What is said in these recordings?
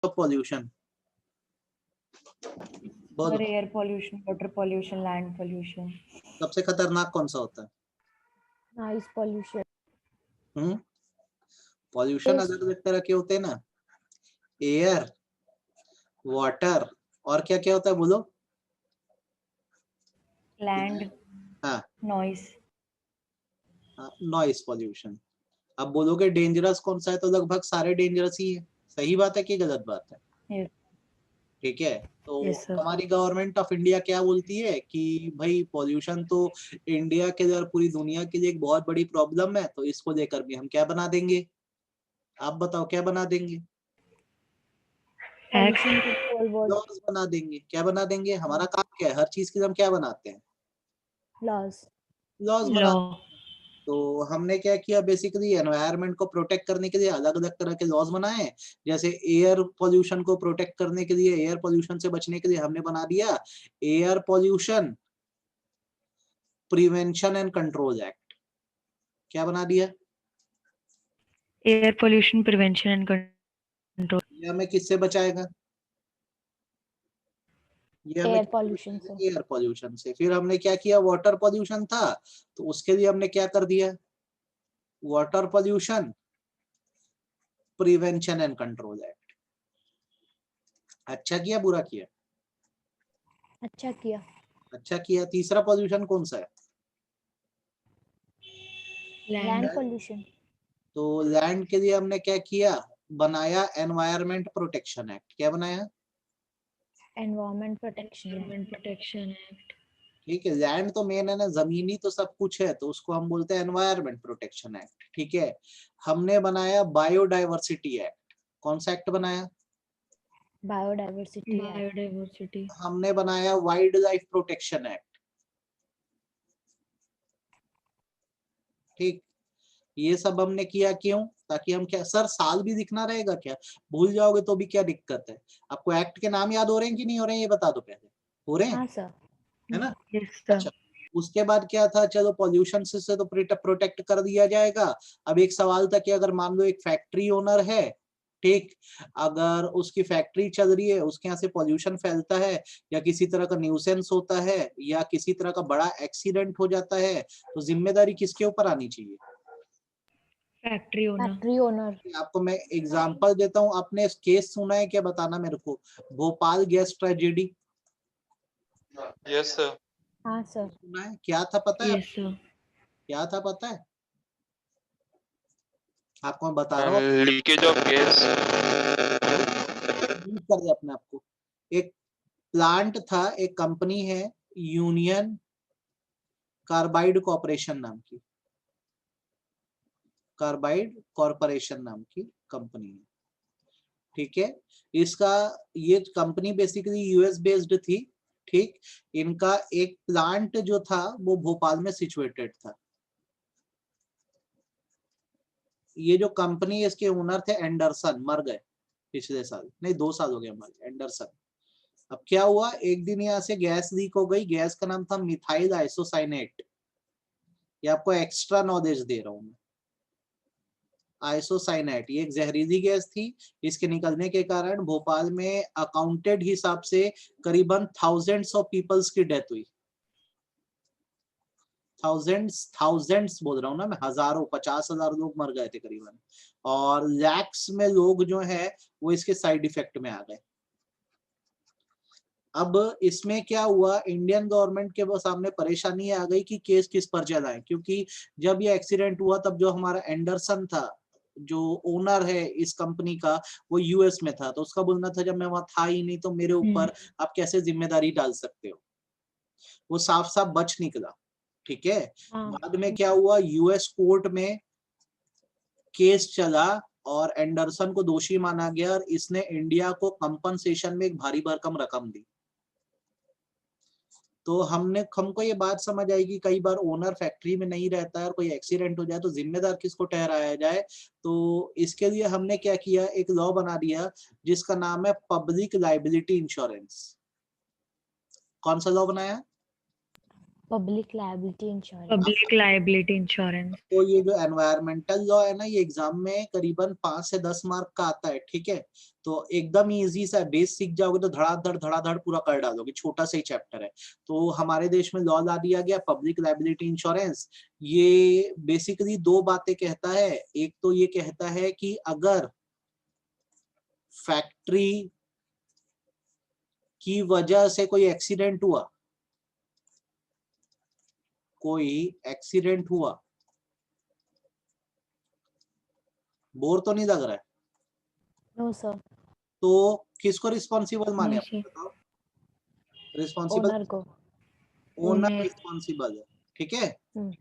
Pollution? और air pollution, water pollution, land pollution. सबसे खतरनाक कौन सा होता है? Noise pollution. पॉल्यूशन अलग अलग तरह के होते हैं ना, एयर, वाटर, और क्या क्या होता है बोलो? लैंड, हाँ, नॉइस। Noise pollution. अब बोलोगे डेंजरस कौन सा है, तो लगभग सारे डेंजरस ही है। सही बात है कि गलत बात है? Yes. ठीक है, तो Yes, sir. हमारी गवर्नमेंट ऑफ इंडिया क्या बोलती है कि भाई पॉल्यूशन तो इंडिया के लिए और पूरी दुनिया के लिए एक बहुत बड़ी प्रॉब्लम है, तो इसको लेकर भी हम क्या बना देंगे? आप बताओ क्या बना देंगे? लॉज बना देंगे। क्या बना देंगे? हमारा काम क्या है? हर चीज के लिए हम क्या बनाते हैं? लॉज। लॉज बना। तो हमने क्या किया, बेसिकली एनवायरनमेंट को प्रोटेक्ट करने के लिए अलग अलग तरह के लॉज बनाए। जैसे एयर पोल्यूशन को प्रोटेक्ट करने के लिए, एयर पोल्यूशन से बचने के लिए हमने बना दिया air pollution prevention and control act. क्या बना दिया? Air pollution prevention and control. ये हमें किससे बचाएगा? ये हमें एयर पॉल्यूशन से। एयर पोल्यूशन से। फिर हमने क्या किया, वाटर पोल्यूशन था तो उसके लिए हमने क्या कर दिया, water pollution prevention and control act. अच्छा किया बुरा किया? अच्छा किया। अच्छा किया। तीसरा पोल्यूशन कौन सा है? Land pollution. तो लैंड के लिए हमने क्या किया, बनाया एनवायरमेंट प्रोटेक्शन एक्ट। क्या बनाया? Environment protection act. ठीक है, लैंड तो मेन है ना, जमीनी तो सब कुछ है, तो उसको हम बोलते हैं एनवायरमेंट प्रोटेक्शन एक्ट। ठीक है, हमने बनाया बायोडाइवर्सिटी एक्ट। कौन सा एक्ट बनाया? बायोडाइवर्सिटी। हमने बनाया वाइल्ड लाइफ प्रोटेक्शन एक्ट। ठीक, ये सब हमने किया क्यों? ताकि हम क्या, सर साल भी दिखना रहेगा क्या? भूल जाओगे तो भी क्या दिक्कत है? आपको एक्ट के नाम याद हो रहे हैं कि नहीं हो रहे हैं, ये बता दो पहले। हो रहे हैं? हाँ सर। है ना? Yes, sir. अच्छा, उसके बाद क्या था, चलो पॉल्यूशन से तो प्रोटेक्ट कर दिया जाएगा। अब एक सवाल था कि अगर मान लो एक फैक्ट्री ओनर है, ठीक, अगर उसकी फैक्ट्री चल रही है, उसके यहाँ से पॉल्यूशन फैलता है, या किसी तरह का न्यूसेंस होता है, या किसी तरह का बड़ा एक्सीडेंट हो जाता है, तो जिम्मेदारी किसके ऊपर आनी चाहिए? Factory owner. आपको मैं एग्जांपल देता हूँ। आपने केस सुना है क्या, बताना मेरे को, Bhopal gas tragedy? Yes sir. हाँ सर। सुना है? क्या था पता है? Yes, sir. क्या था पता है आपको? मैं बता रहा हूँ, लीकेज ऑफ गैस। कर दे अपने आप को। एक प्लांट था, एक कंपनी है, यूनियन कार्बाइड कॉर्पोरेशन नाम की, कार्बाइड कॉर्पोरेशन नाम की कंपनी है। ठीक है, इसका, ये कंपनी बेसिकली यूएस बेस्ड थी। ठीक, इनका एक प्लांट जो था वो भोपाल में सिचुएटेड था। ये जो कंपनी है, इसके ओनर थे एंडरसन, मर गए पिछले साल, नहीं 2 साल हो गए मर, एंडरसन। अब क्या हुआ, एक दिन यहाँ से गैस लीक हो गई। गैस का नाम था मिथाइल आइसोसाइनेट। ये आपको एक्स्ट्रा नॉलेज दे रहा हूं मैं। आइसोसाइनेट ये एक जहरीली गैस थी। इसके निकलने के कारण भोपाल में अकाउंटेड हिसाब से करीबन थाउजेंड्स ऑफ पीपल्स की डेथ हुई। थाउजेंड्स बोल रहा हूँ ना मैं, हजारों, 50,000 लोग मर गए थे करीबन, और लैक्स में लोग जो है वो इसके साइड इफेक्ट में आ गए। अब इसमें क्या हुआ, इंडियन गवर्नमेंट के वो सामने परेशानी आ गई कि केस किस पर चलाएं, क्योंकि जब ये एक्सीडेंट हुआ तब जो हमारा एंडरसन था, जो ओनर है इस कंपनी का, वो यूएस में था। तो उसका बोलना था जब मैं वहां था ही नहीं तो मेरे ऊपर आप कैसे जिम्मेदारी डाल सकते हो। वो साफ साफ बच निकला। ठीक है, बाद में क्या हुआ, यूएस कोर्ट में केस चला और एंडरसन को दोषी माना गया, और इसने इंडिया को कंपनसेशन में एक भारी भरकम रकम दी। तो हमको ये बात समझ आई कि कई बार ओनर फैक्ट्री में नहीं रहता है और कोई एक्सीडेंट हो जाए तो जिम्मेदार किसको ठहराया जाए। तो इसके लिए हमने क्या किया, एक लॉ बना दिया जिसका नाम है पब्लिक लायबिलिटी इंश्योरेंस। कौन सा लॉ बनाया? Public liability insurance. Public liability insurance. तो ये जो एनवायरमेंटल लॉ है ना, ये एग्जाम में करीबन 5 से 10 मार्क का आता है, ठीक है। तो एकदम इजी सा बेस सीख जाओगे तो धड़ाधड़ पूरा कर डालोगे, छोटा सा ही चैप्टर है। तो हमारे देश में लॉ ला दिया गया पब्लिक लायबिलिटी इंश्योरेंस। ये बेसिकली दो बातें कहता है। एक तो ये कहता है कि अगर फैक्ट्री की वजह से कोई एक्सीडेंट हुआ, बोर तो नहीं लग रहा है, No, sir. तो किसको रिस्पॉन्सिबल माने? नहीं, sir. बताओ। रिस्पॉन्सिबल Owner को. Owner Owner. रिस्पॉन्सिबल है, ठीक है। हम्म।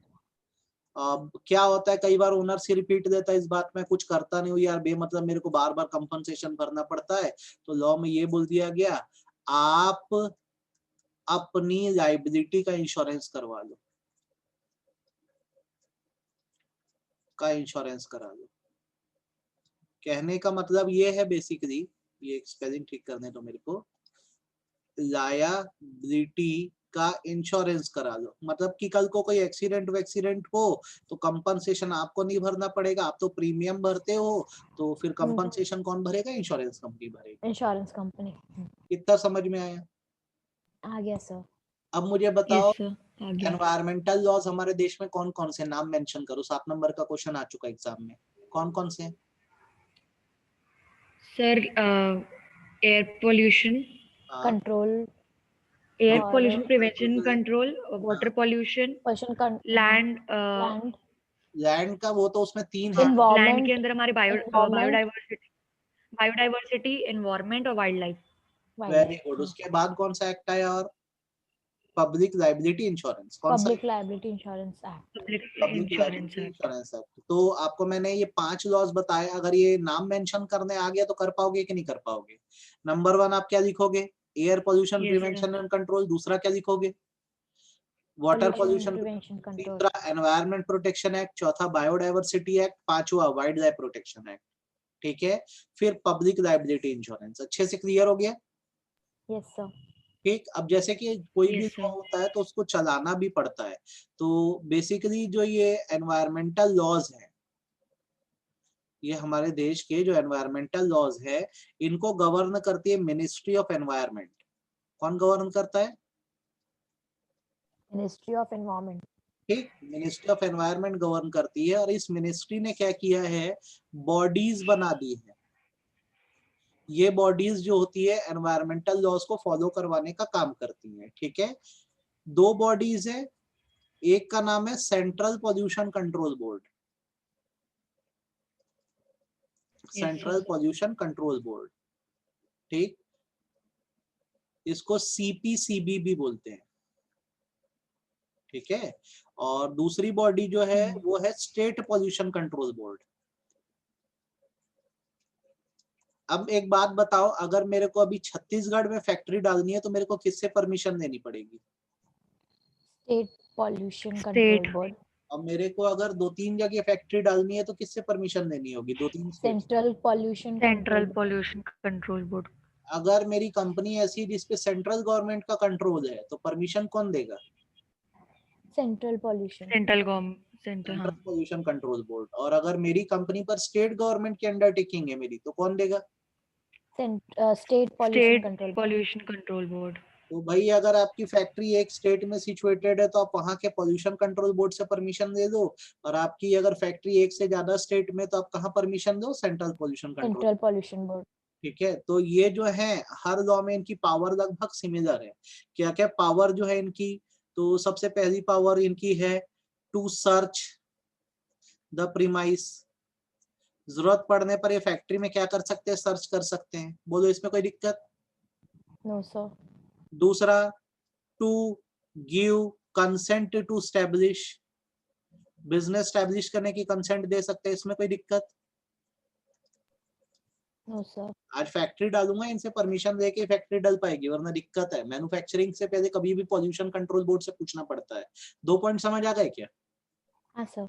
अब क्या होता है, कई बार ओनर से रिपीट देता है, इस बात में कुछ करता नहीं हूँ यार, बेमतलब मेरे को बार बार कंपनसेशन भरना पड़ता है। तो लॉ में ये बोल दिया गया, आप अपनी लाइबिलिटी का इंश्योरेंस करवा लो, करा लो। कहने का मतलब ये है बेसिकली, ये स्पेलिंग ठीक करने तो मेरे को, लायबिलिटी का इंश्योरेंस करा लो। मतलब कि कल को कोई एक्सीडेंट हो तो कंपनसेशन आपको नहीं भरना पड़ेगा, आप तो प्रीमियम भरते हो, तो फिर कंपनसेशन कौन भरेगा? इंश्योरेंस कंपनी भरेगी। Insurance company. कितना समझ में आया? आ गया सर। अब मुझे बताओ, Yes, sir. आ गया. एनवायरमेंटल लॉज हमारे देश में कौन कौन से, नाम मेंशन करो। 7 नंबर का क्वेश्चन आ चुका एग्जाम में, कौन कौन से? Sir, air pollution, control. air और pollution prevention हाँ। control, water pollution, pollution. land, land. Land का वो तो उसमें 3 है। land environment. के अंदर हमारे Environment. बायोडाइवर्सिटी, एनवायरमेंट और वाइल्ड लाइफ. Very good. उसके बाद कौन सा एक्ट आया? और पब्लिक लायबिलिटी इंश्योरेंस कौन सा? Public liability insurance act. Public public insurance liability act. Insurance act. तो आपको मैंने ये 5 लॉज बताए, अगर ये नाम मेंशन करने आ गया तो कर पाओगे कि नहीं कर पाओगे? नंबर 1 आप क्या लिखोगे? Air pollution Yes, prevention and control. दूसरा क्या लिखोगे? Water Pollution pollution. prevention control. तीसरा एनवायरमेंट प्रोटेक्शन एक्ट। चौथा बायोडाइवर्सिटी एक्ट। पांचवा वाइल्ड लाइफ प्रोटेक्शन एक्ट, ठीक है। फिर पब्लिक लायबिलिटी इंश्योरेंस। अच्छे से क्लियर हो गया? Yes sir. ठीक। अब जैसे कि कोई भी Yes, sir. लॉ होता है तो उसको चलाना भी पड़ता है। तो बेसिकली जो ये एनवायरमेंटल लॉज है, ये हमारे देश के जो एनवायरमेंटल लॉज है, इनको गवर्न करती है मिनिस्ट्री ऑफ एनवायरनमेंट। कौन गवर्न करता है? Ministry of environment. ठीक, मिनिस्ट्री ऑफ एनवायरनमेंट गवर्न करती है। और इस मिनिस्ट्री ने क्या किया है, बॉडीज बना दी है। ये बॉडीज जो होती है एनवायरमेंटल लॉज को फॉलो करवाने का काम करती है, ठीक है। 2 बॉडीज है, एक का नाम है central pollution control board, central pollution control board, ठीक। इसको सीपीसीबी भी बोलते हैं, ठीक है। और दूसरी बॉडी जो है वो है स्टेट पॉल्यूशन कंट्रोल बोर्ड। अब एक बात बताओ, अगर मेरे को अभी छत्तीसगढ़ में फैक्ट्री डालनी है तो मेरे को किससे परमिशन लेनी पड़ेगी? State pollution control board. अब मेरे को अगर 2-3 जगह फैक्ट्री डालनी है तो किससे परमिशन लेनी होगी? 2-3 state. Central pollution. Central pollution control board. अगर मेरी कंपनी ऐसी है जिसपे सेंट्रल गवर्नमेंट का कंट्रोल है तो परमिशन कौन देगा? Central pollution. Central pollution control board. और अगर मेरी कंपनी पर स्टेट गवर्नमेंट की अंडरटेकिंग है मेरी, तो कौन देगा? State pollution control board. तो भाई अगर आपकी फैक्ट्री एक स्टेट में सिचुएटेड है तो आप वहां के पॉल्यूशन कंट्रोल बोर्ड से परमिशन ले दो। और आपकी अगर फैक्ट्री एक से ज्यादा स्टेट में, तो आप कहाँ परमिशन दो? Central pollution pollution board. ठीक है। तो ये जो है हर लॉ में इनकी पावर लगभग सिमिलर है। क्या क्या पावर जो है इनकी? तो सबसे पहली पावर इनकी है टू सर्च द प्रीमाइस। जरूरत पड़ने पर ये फैक्ट्री में क्या कर सकते हैं? सर्च कर सकते हैं। बोलो, इसमें कोई दिक्कत? No sir. दूसरा, to give consent to establish. Business establish करने की कंसेंट दे सकते हैं। इसमें कोई दिक्कत? No sir. आज फैक्ट्री डालूंगा, इनसे परमिशन लेके फैक्ट्री डल पाएगी, वरना दिक्कत है। मैन्युफैक्चरिंग से पहले कभी भी पॉल्यूशन कंट्रोल बोर्ड से पूछना पड़ता है। 2 पॉइंट समझ आ गए क्या? हाँ सर.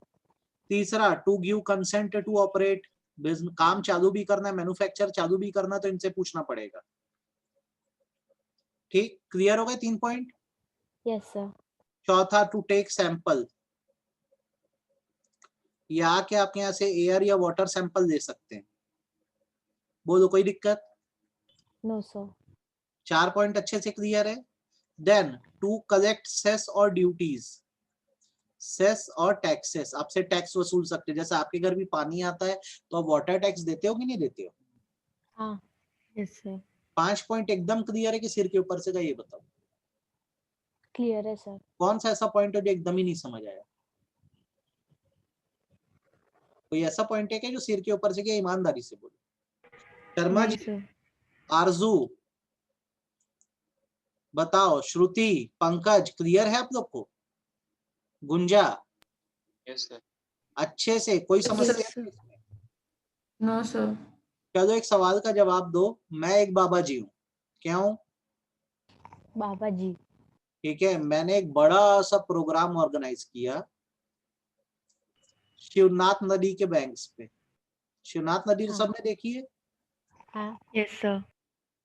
तीसरा, to give consent to operate. काम चालू भी करना है, मैन्युफैक्चर चालू भी करना, तो इनसे पूछना पड़ेगा। ठीक, क्लियर हो गए 3 पॉइंट? Yes sir. चौथा टू टेक सैंपल, या आके आपके यहाँ से एयर या वाटर सैंपल दे सकते हैं। बोलो कोई दिक्कत? No, sir. 4 पॉइंट अच्छे से क्लियर है। देन टू कलेक्ट सेस और ड्यूटीज, सेस और टैक्सेस, आपसे टैक्स वसूल सकते हैं। जैसे आपके घर भी पानी आता है तो आप वाटर टैक्स देते हो कि नहीं देते हो? हाँ. Yes, sir. 5 पॉइंट एकदम क्लियर है कि सिर के ऊपर से का, ये बताओ Clear है sir. कौन सा ऐसा पॉइंट है जो एकदम ही नहीं समझ आया? कोई ऐसा पॉइंट है क्या जो सिर के ऊपर से क्या? ईमानदारी से बोलो। शर्मा नहीं जी, sir. आरजू, बताओ, श्रुति, पंकज, क्लियर है आप लोग को? गुंजा, Yes, sir. अच्छे से कोई समस्या है इसमें? No, sir. चलो एक सवाल का जवाब दो। मैं एक बाबा जी हूँ, क्या हूँ? बाबा जी. ठीक है, मैंने एक बड़ा सा प्रोग्राम ऑर्गेनाइज किया शिवनाथ नदी के बैंक्स पे। शिवनाथ नदी तो हाँ। सबने देखी है। हाँ. Yes, sir.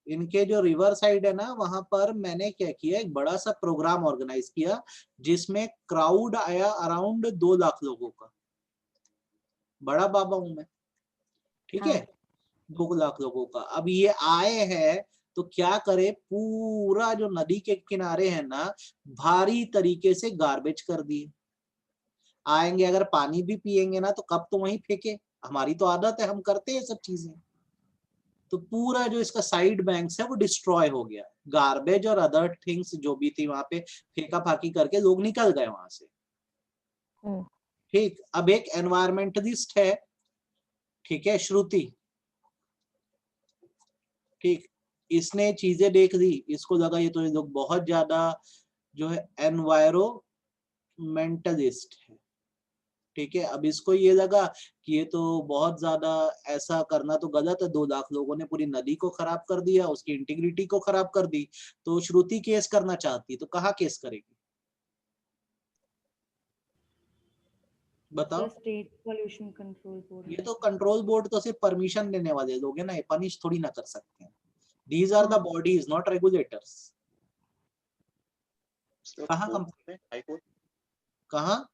इनके जो रिवर साइड है ना, वहां पर मैंने क्या किया, एक बड़ा सा प्रोग्राम ऑर्गेनाइज किया जिसमें क्राउड आया अराउंड 2 लाख लोगों का। बड़ा बाबा हूं मैं, ठीक है। हाँ. 2 लाख लोगों का। अब ये आए हैं तो क्या करे, पूरा जो नदी के किनारे है ना, भारी तरीके से गार्बेज कर दिए। आएंगे अगर पानी भी पिएंगे ना तो कब तो वहीं फेंके, हमारी तो आदत है, हम करते हैं सब चीजें। तो पूरा जो इसका साइड बैंक्स है वो डिस्ट्रॉय हो गया। गार्बेज और अदर थिंग्स जो भी थी वहां पे फेंका फाकी करके लोग निकल गए वहां से। हम्म. ठीक, अब एक एनवायरमेंटलिस्ट है, ठीक है, श्रुति, ठीक, इसने चीजें देख ली, इसको लगा ये तो ये लोग बहुत ज्यादा जो है एनवायरोमेंटलिस्ट है, ठीक है। अब इसको ये लगा कि ये तो बहुत ज्यादा ऐसा करना तो गलत है, 2 लाख लोगों ने पूरी नदी को खराब कर दिया, उसकी इंटीग्रिटी को खराब कर दी। तो श्रुति केस करना चाहती, तो कहाँ केस करेगी बताओ? The State Pollution Control Board. ये तो कंट्रोल बोर्ड तो सिर्फ परमिशन देने वाले लोग हैं ना, ये पनिश थोड़ी ना कर सकते हैं। These are the bodies, not regulators. कहाँ कंप्लेंट है? High court. कहाँ?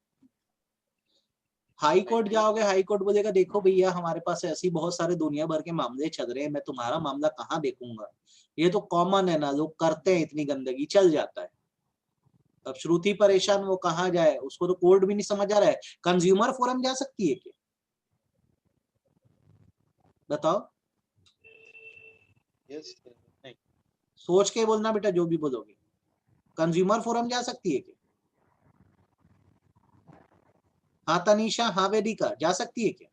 हाई कोर्ट जाओगे, हाई कोर्ट बोलेगा देखो भैया हमारे पास ऐसी बहुत सारे दुनिया भर के मामले चल रहे हैं, मैं तुम्हारा मामला कहाँ देखूंगा, ये तो कॉमन है ना, लोग करते हैं, इतनी गंदगी चल जाता है। अब श्रुति परेशान, वो कहाँ जाए, उसको तो कोर्ट भी नहीं समझ आ रहा है। कंज्यूमर फोरम जा सकती है क्या बताओ? Yes, sir. नहीं। सोच के बोलना बेटा, जो भी बोलोगे। कंज्यूमर फोरम जा सकती है क्या? हाँ तनीषा, हाँ वेदिका, जा सकती है क्या?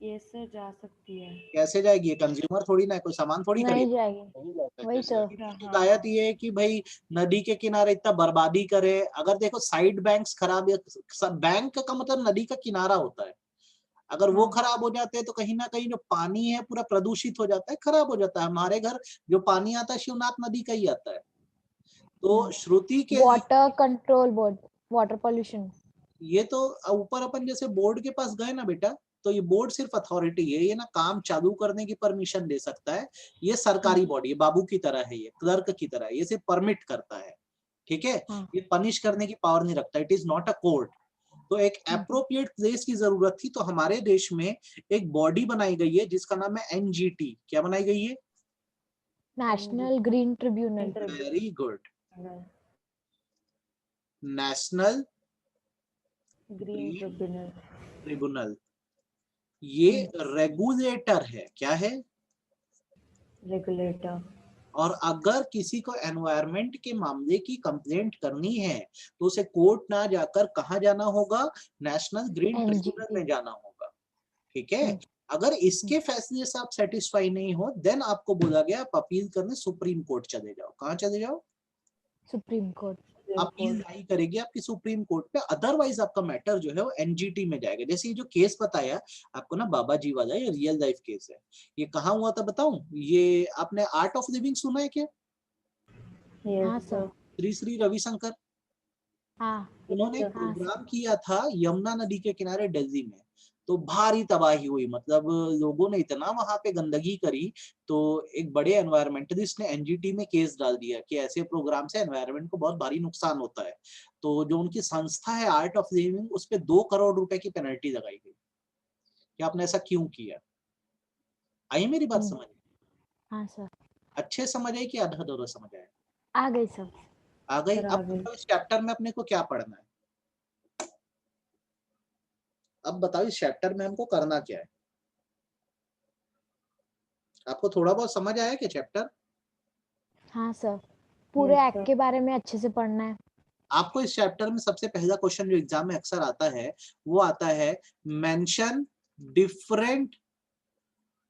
Yes, sir. जा सकती है. कैसे जाएगी? कंज्यूमर थोड़ी ना, कोई सामान थोड़ी नहीं खरीद। जाएगी. नहीं जा सकते वही sir. तो. शिकायत ये है कि भाई नदी के किनारे इतना बर्बादी करे। अगर देखो साइड बैंक्स खराब है, बैंक का मतलब नदी का किनारा होता है, अगर वो हाँ। खराब हो जाते हैं तो कहीं ना कहीं जो पानी है पूरा प्रदूषित हो जाता है, खराब हो जाता है। हमारे घर जो पानी आता है शिवनाथ नदी का ही आता है। तो श्रुति के Water Control Board. Water Pollution. ये तो ऊपर अपन जैसे बोर्ड के पास गए ना बेटा, तो ये बोर्ड सिर्फ अथॉरिटी है, ये ना काम चालू करने की परमिशन दे सकता है। ये सरकारी बॉडी है, बाबू की तरह है, ये क्लर्क की तरह है, ये सिर्फ परमिट करता है, ठीक है। हाँ. ये पनिश करने की पावर नहीं रखता, it is not a court. तो एक एप्रोप्रिएट प्लेस की जरूरत थी, तो हमारे देश में एक बॉडी बनाई गई है जिसका नाम है एनजीटी। क्या बनाई गई है? National Green Tribunal. Very good, national Green Tribunal. Tribunal. ये रेगुलेटर है, क्या है? Regulator. और अगर किसी को एनवायरनमेंट के मामले की कंप्लेंट करनी है तो उसे कोर्ट ना जाकर कहाँ जाना होगा? नेशनल ग्रीन ट्रिब्यूनल में जाना होगा, ठीक है। अगर इसके फैसले से आप सेटिस्फाई नहीं हो, देन आपको बोला गया आप अपील करने सुप्रीम कोर्ट चले जाओ। कहाँ चले जाओ? Supreme Court. अपील दाई करेगी आपकी सुप्रीम कोर्ट पे, अदरवाइज आपका मैटर जो है वो एनजीटी में जाएगा। जैसे ये जो केस बताया आपको ना बाबा जी वाला, ये रियल लाइफ केस है। ये कहाँ हुआ था बताऊं? ये आपने आर्ट ऑफ लिविंग सुना है क्या? हाँ Yes, sir. sir. Shri Ravishankar, हाँ. उन्होंने एक हाँ, प्रोग्राम किया था यमुना नदी के किनारे दिल्ली में। तो भारी तबाही हुई, मतलब लोगों ने इतना वहां पे गंदगी करी, तो एक बड़े एनवायरमेंटलिस्ट ने एनजीटी में केस डाल दिया कि ऐसे प्रोग्राम से एनवायरमेंट को बहुत भारी नुकसान होता है। तो जो उनकी संस्था है आर्ट ऑफ लिविंग, उस पे 2 करोड़ रुपए की पेनल्टी लगाई गई कि आपने ऐसा क्यों किया। आई मेरी बात समझ? हाँ सर, अच्छे समझ आई कि आधा अधूरा समझ आया? आ गई सर। आ गई। सर, आ अब गई। बताओ इस चैप्टर में अपने को क्या पढ़ना है? अब बताओ इस चैप्टर में हमको करना क्या है? आपको थोड़ा बहुत समझ आया कि चैप्टर? हाँ सर, पूरे Yes, एक्ट sir. के बारे में अच्छे से पढ़ना है। आपको इस चैप्टर में सबसे पहला क्वेश्चन जो एग्जाम में अक्सर आता है वो आता है, mention different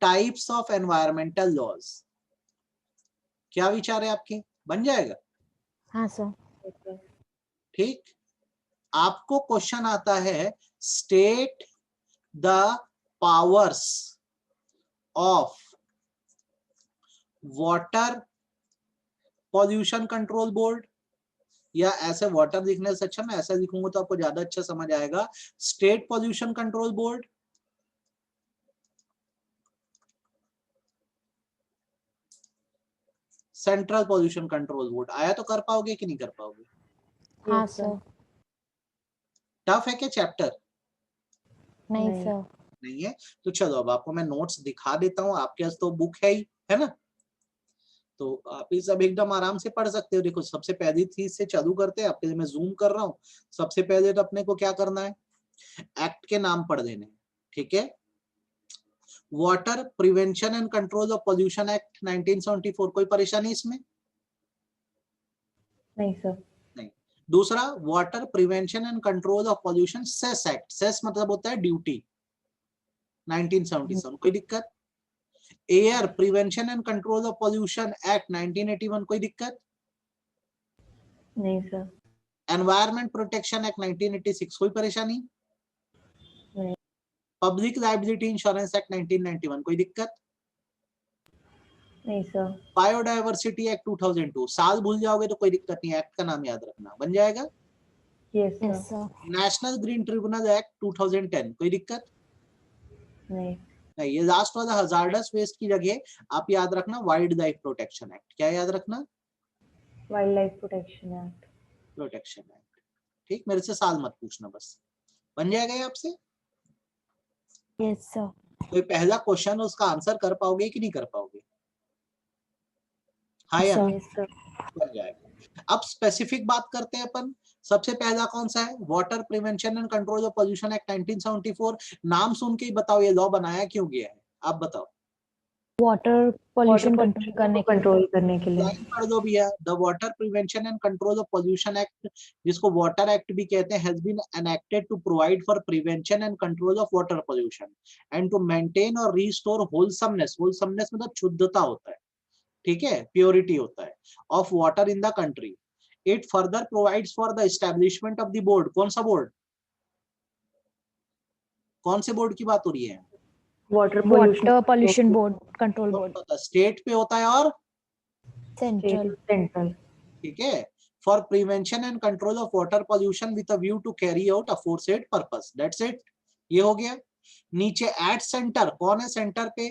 types of environmental laws. क्या विचार है आपके? बन जाएगा? हाँ सर। Yes, sir. ठीक। आपको क्वेश्चन आता है, state the powers of water pollution control board, या ऐसे वाटर लिखने से अच्छा मैं ऐसा लिखूंगा तो आपको ज्यादा अच्छा समझ आएगा, state pollution control board, central pollution control board. आया तो कर पाओगे कि नहीं कर पाओगे? हाँ Yes, sir. सर। टफ है क्या चैप्टर? नहीं नहीं। सर। नहीं है? तो चलो अब आपको मैं नोट्स दिखा देता हूँ, आपके पास तो बुक है ही, है ना? तो आप ये सब एकदम आराम से पढ़ सकते हो। देखो सबसे पहली चीज से चालू करते हैं, आपके लिए मैं जूम कर रहा हूँ। सबसे पहले तो अपने को क्या करना है, एक्ट के नाम पढ़ देने, ठीक है? Water prevention and control of pollution act 1974, कोई परेशानी इसमें? नहीं सर। नहीं। दूसरा, water prevention and control of pollution cess act, cess मतलब होता है ड्यूटी, 1977, कोई दिक्कत? Air prevention and control of pollution act 1981, कोई दिक्कत? नहीं सर। एनवायरमेंट प्रोटेक्शन एक्ट 1986, कोई परेशानी? नहीं। पब्लिक लायबिलिटी इंश्योरेंस एक्ट 1991, कोई दिक्कत? नहीं सर। बायोडायवर्सिटी एक्ट 2002, साल भूल जाओगे तो कोई दिक्कत नहीं, एक्ट का नाम याद रखना, बन जाएगा। Yes, sir. Yes sir. National green tribunal act 2010, कोई दिक्कत नहीं। नहीं। ये लास्ट वाला हजार्डस वेस्ट की जगह आप याद रखना वाइल्ड लाइफ प्रोटेक्शन एक्ट। क्या याद रखना? Wild life protection act. Protection act. ठीक, मेरे से साल मत पूछना बस, बन जाएगा ये आपसे। Yes sir. तो पहला क्वेश्चन उसका आंसर कर पाओगे कि नहीं कर पाओगे? हाँ या सर। नहीं? Yes, sir. बन जाएगा। अब स्पेसिफिक बात करते हैं अपन। सबसे पहला कौन सा है? Water prevention and control of pollution act 1974। नाम सुन के ही बताओ ये लॉ बनाया क्यों गया है, आप बताओ। वाटर पॉल्यूशन Water कंट्रोल करने को के लिए। कंट्रोल करने के लिए। लाइन पढ़ दो भैया, the water prevention and control of pollution act, जिसको वाटर एक्ट भी कहते हैं, has been enacted to provide for prevention and control of water pollution and to maintain और रिस्टोर होलसमनेस, होलसमनेस मतलब शुद्धता होता है, ठीक है, प्योरिटी होता है, of water in the country. It further provides for the establishment of the board. कौन सा बोर्ड? कौन से बोर्ड की बात हो रही है? Water water pollution board control board. State पे होता है और सेंट्रल। सेंट्रल। ठीक है, for prevention and control of water pollution with a view to carry out aforesaid purpose. That's it, ये हो गया। नीचे एट सेंटर, कौन है सेंटर पे?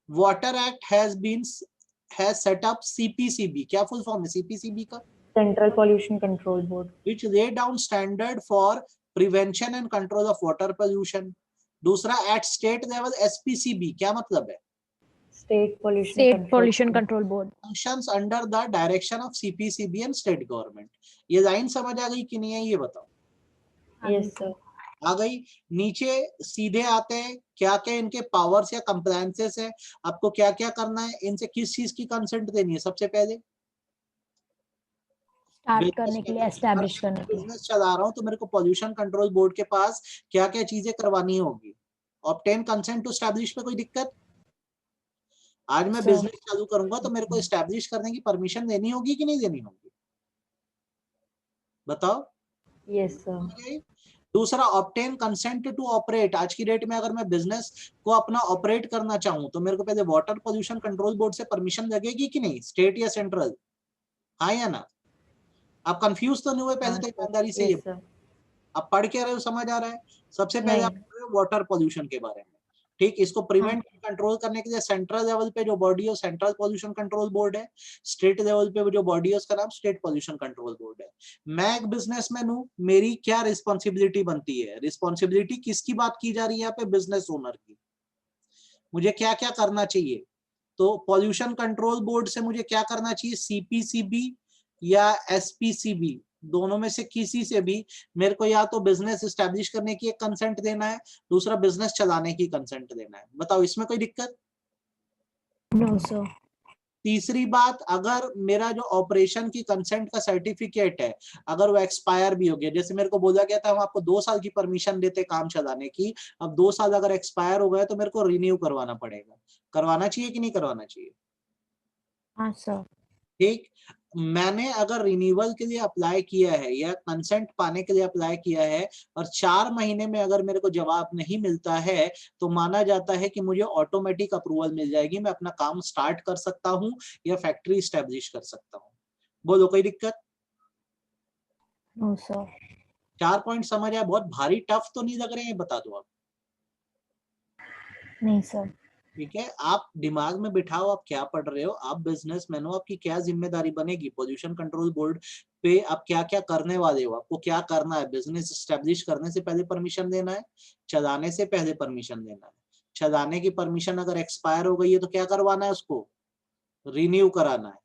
Water act has set up CPCB. क्या फुल फॉर्म है सीपीसीबी का? Central pollution control board. which lay down standard for prevention and control of water pollution. दूसरा, at state level SPCB, क्या मतलब है? State pollution state pollution control board. functions under the direction of CPCB and state government. ये line समझ आ गई कि नहीं है, ये बताओ। Yes sir. आ गई। नीचे सीधे आते हैं, क्या क्या इनके पावर्स या कंप्लायंसेस है, आपको क्या क्या करना है, इनसे किस चीज की कंसेंट देनी है? सबसे पहले स्टार्ट करने के लिए, एस्टैब्लिश करने के लिए। बिजनेस चला रहा हूं तो मेरे को पॉल्यूशन कंट्रोल बोर्ड के पास क्या क्या चीजें करवानी होगी? ऑब्टेन कंसेंट टू एस्टैब्लिश पे कोई दिक्कत? आज मैं बिजनेस चालू करूंगा तो मेरे को एस्टैब्लिश करने की परमिशन देनी होगी कि नहीं देनी होगी? बताओ। Yes sir. दूसरा, ऑब्टेन कंसेंट टू ऑपरेट। आज की डेट में अगर मैं बिजनेस को अपना ऑपरेट करना चाहूं तो मेरे को पहले वाटर पॉल्यूशन कंट्रोल बोर्ड से परमिशन लगेगी कि नहीं, स्टेट या सेंट्रल? हाँ या ना? आप कंफ्यूज तो नहीं हुए? पहले तो ईमानदारी से ये, सर। आप पढ़ के रहे हो, समझ आ रहा है? सबसे पहले नहीं। आप रहे हो वाटर पॉल्यूशन के बारे में। ठीक, इसको प्रिवेंट कंट्रोल करने के लिए सेंट्रल लेवल पे जो बॉडी है सेंट्रल पॉल्यूशन कंट्रोल बोर्ड है, स्टेट लेवल पे जो बॉडी है उसका नाम स्टेट पॉल्यूशन कंट्रोल बोर्ड है। मैं एक बिजनेसमैन हूं, मेरी क्या रिस्पॉन्सिबिलिटी बनती है? रिस्पॉन्सिबिलिटी किसकी बात की जा रही है यहाँ पे? बिजनेस ओनर की। मुझे क्या क्या करना चाहिए? तो पॉल्यूशन कंट्रोल बोर्ड से मुझे क्या करना चाहिए? सीपीसीबी या एसपीसीबी, दोनों में से किसी से भी मेरे को या तो बिजनेस एस्टेब्लिश करने की एक कंसेंट देना है, दूसरा बिजनेस चलाने की कंसेंट देना है। बताओ इसमें कोई दिक्कत? No, sir. तीसरी बात, अगर मेरा जो ऑपरेशन की कंसेंट का सर्टिफिकेट है अगर वो एक्सपायर भी हो गया, जैसे मेरे को बोला गया था हम आपको 2 साल की परमिशन देते काम चलाने की, अब 2 साल अगर एक्सपायर हो गए तो मेरे को रिन्यू करवाना पड़ेगा। करवाना चाहिए कि नहीं करवाना चाहिए? हाँ sir. ठीक, मैंने अगर रिन्यूअल के लिए अप्लाई किया है या कंसेंट पाने के लिए अप्लाई किया है और 4 महीने में अगर मेरे को जवाब नहीं मिलता है तो माना जाता है कि मुझे ऑटोमेटिक अप्रूवल मिल जाएगी, मैं अपना काम स्टार्ट कर सकता हूं या फैक्ट्री स्टैब्लिश कर सकता हूं। बोलो कोई दिक्कत? No, sir. 4 पॉइंट समझ आया? बहुत भारी टफ तो नहीं लग रहे हैं? बता दो आप। नहीं sir. ठीक है, आप दिमाग में बिठाओ आप क्या पढ़ रहे हो, आप बिजनेसमैन हो, आपकी क्या जिम्मेदारी बनेगी पॉल्यूशन कंट्रोल बोर्ड पे, आप क्या क्या करने वाले हो, आपको क्या करना है? बिजनेस एस्टेब्लिश करने से पहले परमिशन देना है, चलाने से पहले परमिशन देना है। चलाने की परमिशन अगर एक्सपायर हो गई है तो क्या करवाना है? उसको रिन्यू कराना है।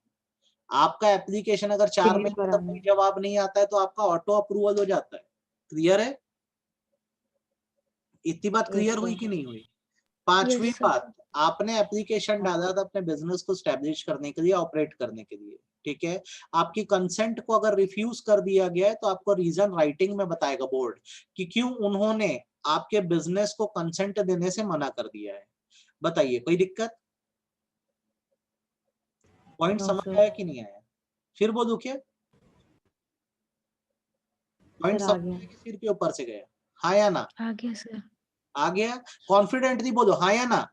आपका एप्लीकेशन अगर 4 Renew महीने तक कराना कोई है। जवाब नहीं आता है तो आपका ऑटो अप्रूवल हो जाता है। क्लियर है? इतनी बात Yes, क्लियर हुई sir. कि नहीं हुई? पांचवी Yes, sir. बात, आपने एप्लीकेशन डाला था अपने बिजनेस को स्टैब्लिश करने के लिए, ऑपरेट करने के लिए, ठीक है? आपकी कंसेंट को अगर रिफ्यूज कर दिया गया है तो आपको रीजन राइटिंग में बताएगा बोर्ड कि क्यों उन्होंने आपके बिजनेस को कंसेंट देने से मना कर दिया है। बताइए कोई दिक्कत? पॉइंट No, समझ sir. आया कि नहीं आया? फिर बोलूं क्या? पॉइंट Sir, आ समझ गया। आया कि सिर के ऊपर से गया? हाँ या ना? आ गया sir. आ गया? कॉन्फिडेंटली बोलो हाँ या ना,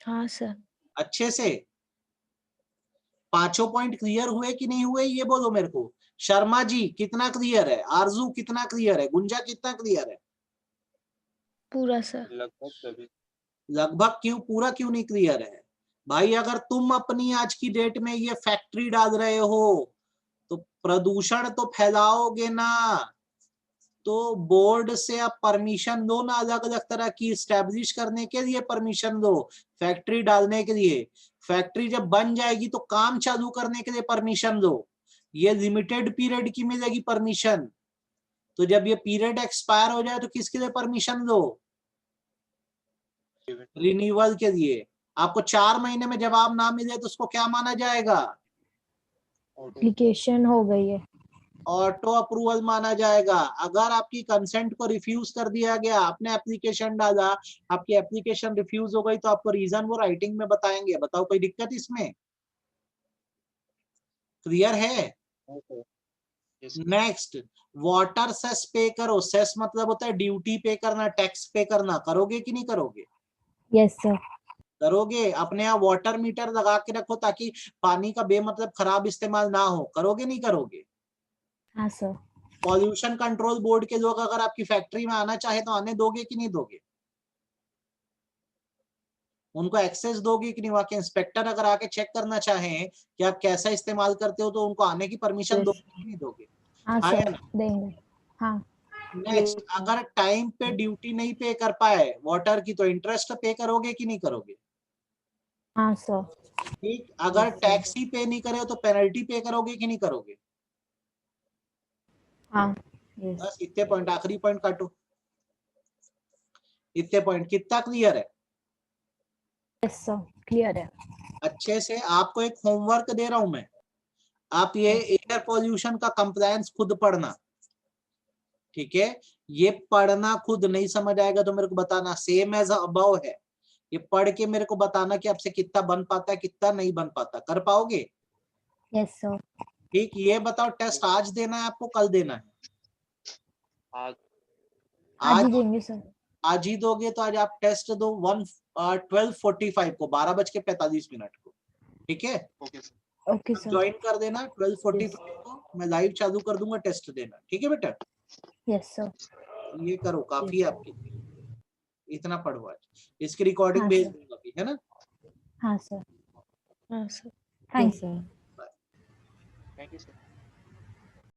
हाँ sir. अच्छे से। 5 पॉइंट क्लियर हुए कि नहीं हुए ये बोलो मेरे को। शर्मा जी कितना क्लियर है? आरजू कितना क्लियर है? गुंजा कितना क्लियर है? पूरा sir. लगभग सभी। लगभग क्यों? पूरा क्यों नहीं क्लियर है? भाई अगर तुम अपनी आज की डेट में ये फैक्ट्री डाल रहे हो तो प्रदूषण तो फैलाओगे ना, तो बोर्ड से आप परमिशन दो ना, अलग अलग तरह की स्टैब्लिश करने के लिए परमिशन दो, फैक्ट्री डालने के लिए। फैक्ट्री जब बन जाएगी तो काम चालू करने के लिए परमिशन दो, ये लिमिटेड पीरियड की मिलेगी परमिशन। तो जब ये पीरियड एक्सपायर हो जाए तो किसके लिए परमिशन दो? रिन्यूअल के लिए। आपको 4 महीने में जवाब ना मिले तो उसको क्या माना जाएगा? एप्लीकेशन हो गई है। ऑटो अप्रूवल माना जाएगा। अगर आपकी कंसेंट को रिफ्यूज कर दिया गया, आपने एप्लीकेशन डाला, आपकी एप्लीकेशन रिफ्यूज हो गई तो आपको रीजन वो राइटिंग में बताएंगे। बताओ कोई दिक्कत इसमें? क्लियर है? नेक्स्ट, वाटर सेस पे करो। सेस मतलब होता है ड्यूटी पे करना, टैक्स पे करना। करोगे कि नहीं करोगे? Yes sir. करोगे। अपने यहाँ वाटर मीटर लगा के रखो ताकि पानी का बेमतलब खराब इस्तेमाल ना हो। करोगे नहीं करोगे? हाँ sir. पॉल्यूशन कंट्रोल बोर्ड के लोग अगर आपकी फैक्ट्री में आना चाहे तो आने दोगे कि नहीं दोगे? उनको एक्सेस दोगे कि नहीं? वहां के इंस्पेक्टर अगर आके चेक करना चाहें कि आप कैसा इस्तेमाल करते हो तो उनको आने की परमिशन Yes. दोगे कि नहीं दोगे? हाँ हाँ sir. या ना? देंगे। हाँ. नेक्स्ट, अगर टाइम पे ड्यूटी नहीं पे कर पाए वाटर की तो इंटरेस्ट पे करोगे कि नहीं करोगे? हाँ sir. ठीक, अगर टैक्स ही पे नहीं करे तो पेनल्टी पे करोगे कि नहीं करोगे? हाँ. Yes. बस इतने पॉइंट, आखिरी पॉइंट काटो। इतने पॉइंट कितना क्लियर है? Yes sir. क्लियर है। अच्छे से। आपको एक होमवर्क दे रहा हूं मैं, आप ये एयर पॉल्यूशन का कंप्लायंस खुद पढ़ना, ठीक है? ये पढ़ना खुद, नहीं समझ आएगा तो मेरे को बताना, सेम एज अबव है। ये पढ़ के मेरे को बताना कि आपसे कितना बन पाता है कितना नहीं बन पाता। कर पाओगे? Yes sir. ठीक, ये बताओ टेस्ट आज देना है आपको कल देना है? आज आज आज ही देंगे सर। आज ही दोगे तो आज आप टेस्ट दो 12:45 को, 12:45 को, ठीक है? Okay sir. Okay sir. Join कर देना 12:45 को, मैं लाइव चालू कर दूंगा, टेस्ट देना, ठीक है बेटा? Yes sir. ये करो, काफी है आपके लिए, इतना पढ़ो आज। इसकी रिकॉर्डिंग हाँ, भेज सर। दूंगा अभी, है ना? हाँ सर, हाँ sir. Thank Yes, sir. Bye. Thank you sir.